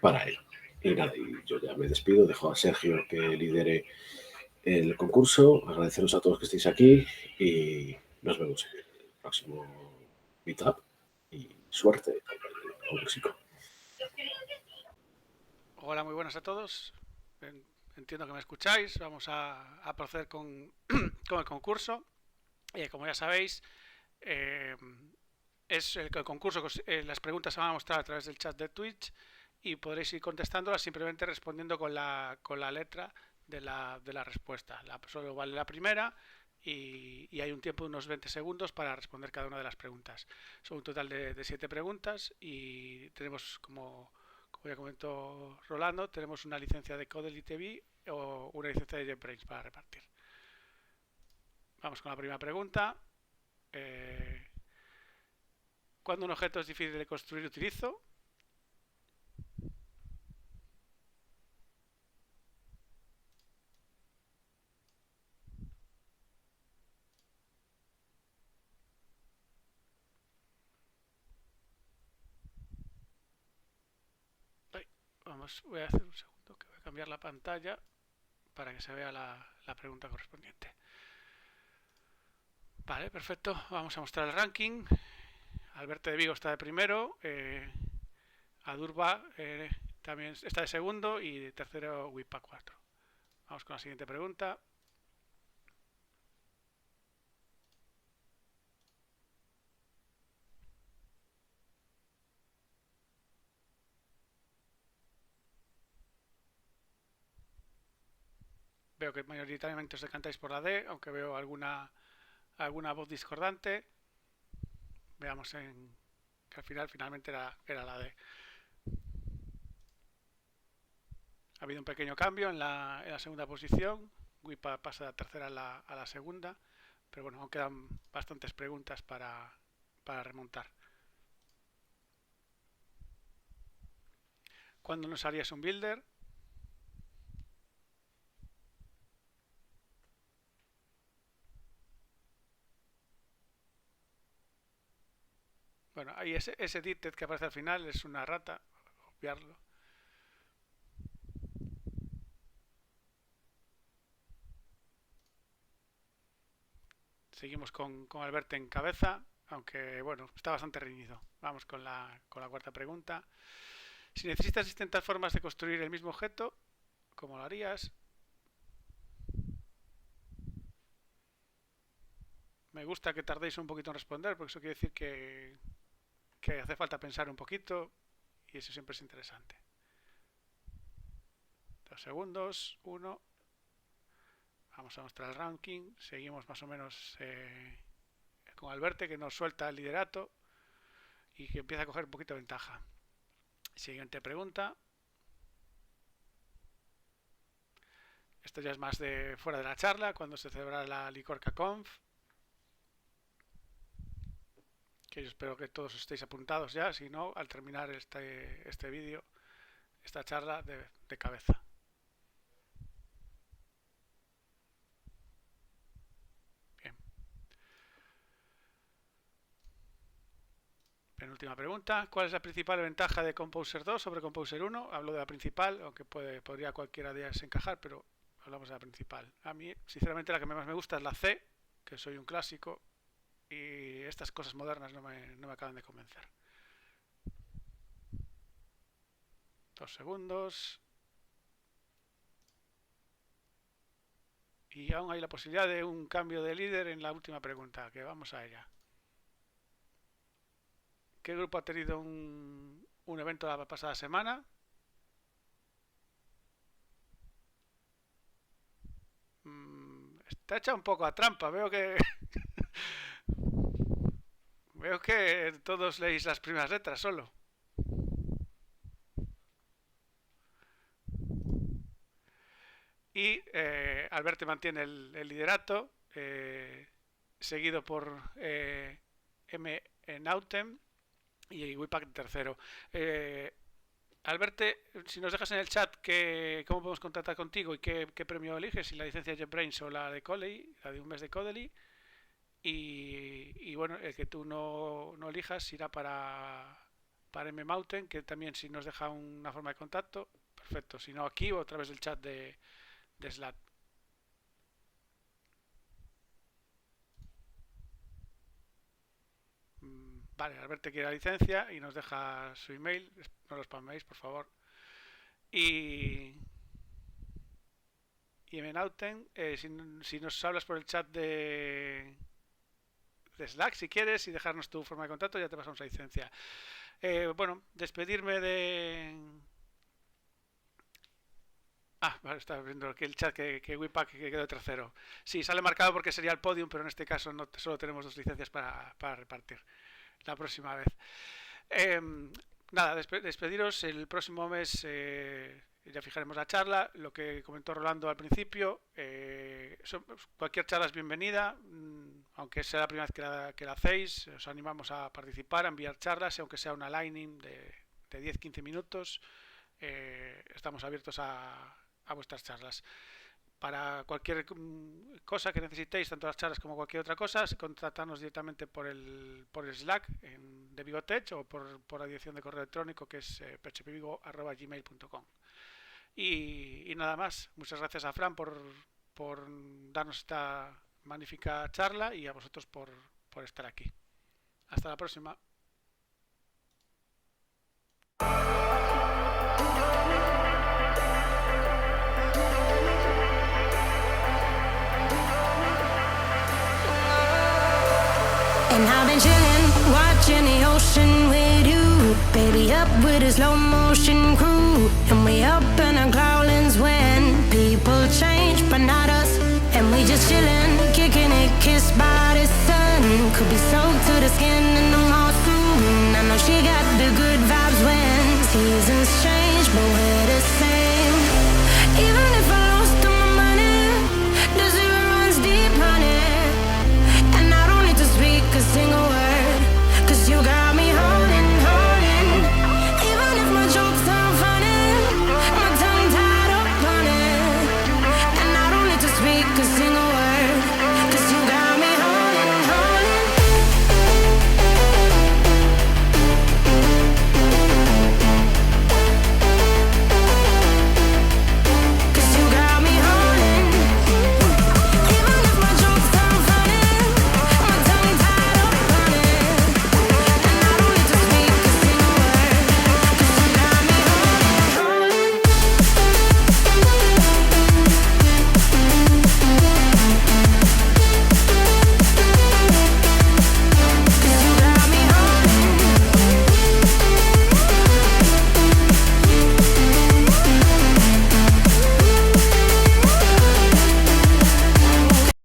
para él. Y nada, y yo ya me despido, dejo a Sergio que lidere el concurso, agradeceros a todos que estéis aquí y nos vemos en el próximo meetup y suerte con el México. Hola, muy buenas a todos. Entiendo que me escucháis. Vamos a proceder con, con el concurso. Como ya sabéis, es el concurso, las preguntas se van a mostrar a través del chat de Twitch y podréis ir contestándolas simplemente respondiendo con la letra de la respuesta. Solo vale la primera y hay un tiempo de unos 20 segundos para responder cada una de las preguntas. Son un total de 7 preguntas y tenemos, como ya comentó Rolando, tenemos una licencia de Codely TV o una licencia de JetBrains para repartir. Vamos con la primera pregunta. ¿Cuándo un objeto es difícil de construir, utilizo? Voy a hacer un segundo que voy a cambiar la pantalla para que se vea la pregunta correspondiente. Vale, perfecto. Vamos a mostrar el ranking. Alberto de Vigo está de primero. Adurba también está de segundo. Y de tercero Wipa 4. Vamos con la siguiente pregunta. Veo que mayoritariamente os decantáis por la D, aunque veo alguna voz discordante. Veamos que al final finalmente era la D. Ha habido un pequeño cambio en la segunda posición. Wipa pasa de la tercera a la segunda. Pero bueno, aún quedan bastantes preguntas para remontar. ¿Cuándo nos harías un builder? Bueno, ahí ese dicted que aparece al final es una rata. Obviarlo. Seguimos con Alberto en cabeza, aunque bueno, está bastante reñido. Vamos con la cuarta pregunta. Si necesitas distintas formas de construir el mismo objeto, ¿cómo lo harías? Me gusta que tardéis un poquito en responder, porque eso quiere decir que hace falta pensar un poquito y eso siempre es interesante. 2 segundos, 1. Vamos a mostrar el ranking. Seguimos más o menos con Alberto, que nos suelta el liderato y que empieza a coger un poquito de ventaja. Siguiente pregunta. Esto ya es más de fuera de la charla, cuando se celebra la Licorca Conf. Que yo espero que todos estéis apuntados ya, si no, al terminar este vídeo, esta charla de cabeza. Bien. Penúltima pregunta. ¿Cuál es la principal ventaja de Composer 2 sobre Composer 1? Hablo de la principal, aunque podría cualquiera de ellas encajar, pero hablamos de la principal. A mí, sinceramente, la que más me gusta es la C, que soy un clásico, y estas cosas modernas no me acaban de convencer. 2 segundos. Y aún hay la posibilidad de un cambio de líder en la última pregunta, que vamos a ella. ¿Qué grupo ha tenido un evento la pasada semana? te ha echado un poco a trampa. Veo que veo que todos leéis las primeras letras solo. Y Alberte mantiene el liderato, seguido por M. Nauten y Wipak tercero. Alberte, si nos dejas en el chat cómo podemos contactar contigo y qué premio eliges, si la licencia JetBrains o la de Codely, la de un mes de Codely. Y bueno, el que tú no elijas irá para M. Nauten, que también si nos deja una forma de contacto, perfecto. Si no, aquí o a través del chat de Slack. Vale, Alberto quiere la licencia y nos deja su email. No lo spaméis, por favor. Y Menauten, si nos hablas por el chat de Slack, si quieres, y dejarnos tu forma de contacto, ya te pasamos la licencia. Bueno, despedirme de... Vale, estaba viendo aquí el chat que Wipak que quedó tercero. Sí, sale marcado porque sería el podium, pero en este caso solo tenemos 2 licencias para repartir la próxima vez. Nada, despediros. El próximo mes ya fijaremos la charla. Lo que comentó Rolando al principio, cualquier charla es bienvenida, aunque sea la primera vez que la hacéis. Os animamos a participar, a enviar charlas, aunque sea una lightning de 10-15 minutos. Estamos abiertos a vuestras charlas. Para cualquier cosa que necesitéis, tanto las charlas como cualquier otra cosa, contactadnos directamente por el Slack de Vigotech o por la dirección de correo electrónico que es phpvigo@gmail.com. Y nada más. Muchas gracias a Fran por darnos esta magnífica charla y a vosotros por estar aquí. Hasta la próxima. And I've been chillin', watching the ocean with you. Baby, up with a slow motion crew. And we up in our growlings when people change, but not us. And we just chillin', kicking it, kissed by the sun. Could be soaked to the skin in the moss.